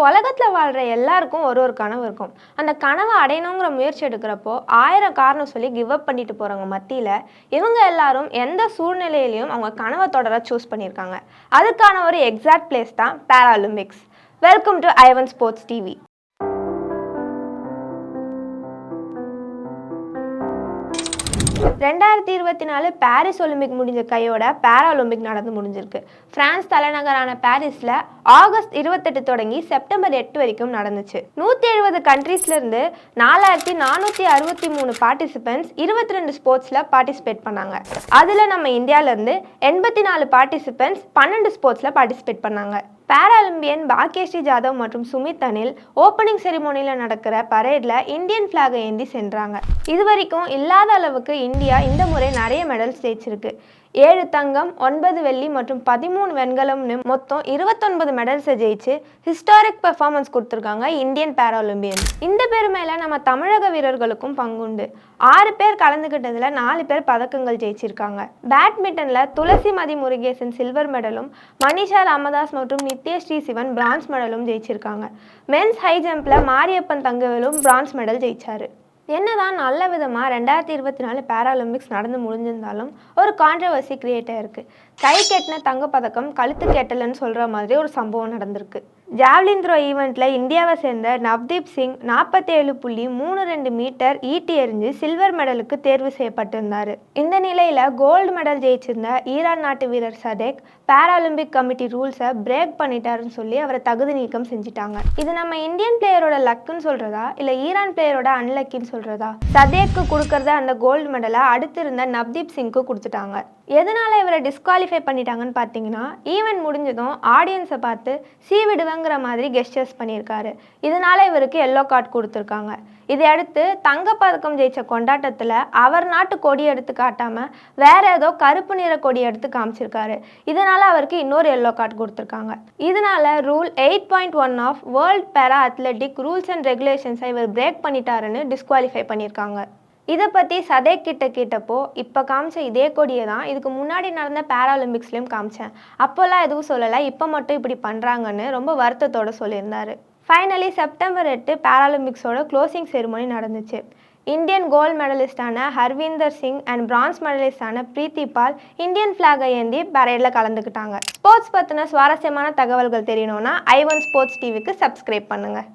உலகத்தில் வாழ்கிற எல்லாருக்கும் ஒரு ஒரு கனவு இருக்கும். அந்த கனவை அடையணுங்கிற முயற்சி எடுக்கிறப்போ 1000 காரணம் சொல்லி கிவ் அப் பண்ணிட்டு போகிறவங்க மத்தியில் இவங்க எல்லாரும் எந்த சூழ்நிலையிலையும் அவங்க கனவை தொடர சூஸ் பண்ணியிருக்காங்க. அதுக்கான ஒரு எக்ஸாக்ட் பிளேஸ் தான் பேராலிம்பிக்ஸ். வெல்கம் டு ஐவன் ஸ்போர்ட்ஸ் டிவி. 2024 பாரிஸ் ஒலிம்பிக் முடிஞ்ச கையோட பேராலிம்பிக் நடந்து முடிஞ்சிருக்கு. பிரான்ஸ் தலைநகரான பாரிஸில் ஆகஸ்ட் 28 தொடங்கி செப்டம்பர் 8 வரைக்கும் நடந்துச்சு. 170 கண்ட்ரீஸ்ல இருந்து 4463 பார்ட்டிசிபென்ட்ஸ் 22 ஸ்போர்ட்ஸில் பார்ட்டிசிபேட் பண்ணாங்க. அதில் நம்ம இந்தியாவிலேருந்து 84 பார்ட்டிசிபென்ட்ஸ் 12 ஸ்போர்ட்ஸில் பார்ட்டிசிபேட் பண்ணாங்க. பேராலிம்பியன் பாக்யஸ்ரீ ஜாதவ் மற்றும் சுமித் அனில் ஓப்பனிங் செரிமோனியில் நடக்கிற பரேடில் இந்தியன் ஃப்ளாகை ஏந்தி சென்றாங்க. இது வரைக்கும் இல்லாத அளவுக்கு இந்தியா இந்த முறை நிறைய மெடல்ஸ் ஜெயிச்சிருக்கு. 7 தங்கம், 9 வெள்ளி மற்றும் 13 வெண்கலம்னு மொத்தம் 29 மெடல்ஸை ஜெயிச்சு ஹிஸ்டாரிக் பெர்ஃபார்மன்ஸ் கொடுத்துருக்காங்க இந்தியன் பேராலிம்பியன்ஸ். இந்த பெருமையில நம்ம தமிழக வீரர்களுக்கும் பங்குண்டு. 6 பேர் கலந்துக்கிட்டதில் 4 பேர் பதக்கங்கள் ஜெயிச்சிருக்காங்க. பேட்மிண்டனில் துளசிமதி முருகேசன் சில்வர் மெடலும், மனிஷா ராமதாஸ் மற்றும் நித்யஸ்ரீ சிவன் பிரான்ஸ் மெடலும் ஜெயிச்சிருக்காங்க. மென்ஸ் ஹை ஜம்பில் மாரியப்பன் தங்கவேலும் பிரான்ஸ் மெடல் ஜெயிச்சாரு. என்னதான் நல்ல விதமாக 2024 பேராலிம்பிக்ஸ் நடந்து முடிஞ்சிருந்தாலும் ஒரு கான்ட்ரவர்சி கிரியேட் ஆயிருக்கு. கை கெட்டின தங்கப்பதக்கம் கழுத்து கெட்டலன்னு சொல்கிற மாதிரி ஒரு சம்பவம் நடந்திருக்கு. ஜாவ்லின் த்ரோ ஈவெண்ட்டில் இந்தியாவை சேர்ந்த நவ்தீப் சிங் 47.32 மீட்டர் ஈட்டி எறிஞ்சு சில்வர் மெடலுக்கு தேர்வு செய்யப்பட்டிருந்தார். இந்த நிலையில் கோல்டு மெடல் ஜெயிச்சிருந்த ஈரான் நாட்டு வீரர் சதேக் பேராலிம்பிக் கமிட்டி ரூல்ஸை பிரேக் பண்ணிட்டாருன்னு சொல்லி அவரை தகுதி நீக்கம் செஞ்சுட்டாங்க. இது நம்ம இந்தியன் பிளேயரோட லக்குன்னு சொல்கிறதா இல்லை ஈரான் பிளேயரோட அன்லக்கின்னு சொல்கிறதா? சதேக்கு கொடுக்கறத அந்த கோல்டு மெடலை அடுத்து இருந்த நவ்தீப் சிங்க்கு கொடுத்துட்டாங்க. எதனால இவரை டிஸ்குவாலிஃபை பண்ணிட்டாங்கன்னு பார்த்தீங்கன்னா, ஈவெண்ட் முடிஞ்சதும் ஆடியன்ஸை பார்த்து விடுவேங்கிற மாதிரி கெஸ்டர்ஸ் பண்ணியிருக்காரு. இதனால இவருக்கு எல்லோ கார்டு கொடுத்துருக்காங்க. இதையடுத்து தங்கப்பதக்கம் ஜெயிச்ச கொண்டாட்டத்தில் அவர் நாட்டு கொடி எடுத்து காட்டாம வேற ஏதோ கருப்பு நிற கொடி எடுத்து காமிச்சிருக்காரு. இதனால அவருக்கு இன்னொரு எல்லோ கார்டு கொடுத்துருக்காங்க. இதனால rule 8.1 of world para athletic rules and ரெகுலேஷன்ஸை இவர் பிரேக் பண்ணிட்டாருன்னு டிஸ்குவாலிஃபை பண்ணியிருக்காங்க. இதை பற்றி சதேக் கிட்ட கேட்டப்போ, இப்போ காமிச்ச இதே கொடியை தான் இதுக்கு முன்னாடி நடந்த பேராலிம்பிக்ஸ்லையும் காமிச்சேன், அப்போல்லாம் எதுவும் சொல்லலை, இப்போ மட்டும் இப்படி பண்ணுறாங்கன்னு ரொம்ப வருத்தத்தோடு சொல்லியிருந்தாரு. ஃபைனலி செப்டம்பர் 8 பேராலிம்பிக்ஸோட க்ளோசிங் செரிமோனி நடந்துச்சு. இந்தியன் கோல்டு மெடலிஸ்டான ஹர்வீந்தர் சிங் அண்ட் பிரான்ஸ் மெடலிஸ்டான பிரீத்தி பால் இந்தியன் ஃப்ளாகை ஏந்தி பரேடில் கலந்துக்கிட்டாங்க. ஸ்போர்ட்ஸ் பற்றின சுவாரஸ்யமான தகவல்கள் தெரியணும்னா ஐவன் ஸ்போர்ட்ஸ் டிவிக்கு சப்ஸ்கிரைப் பண்ணுங்கள்.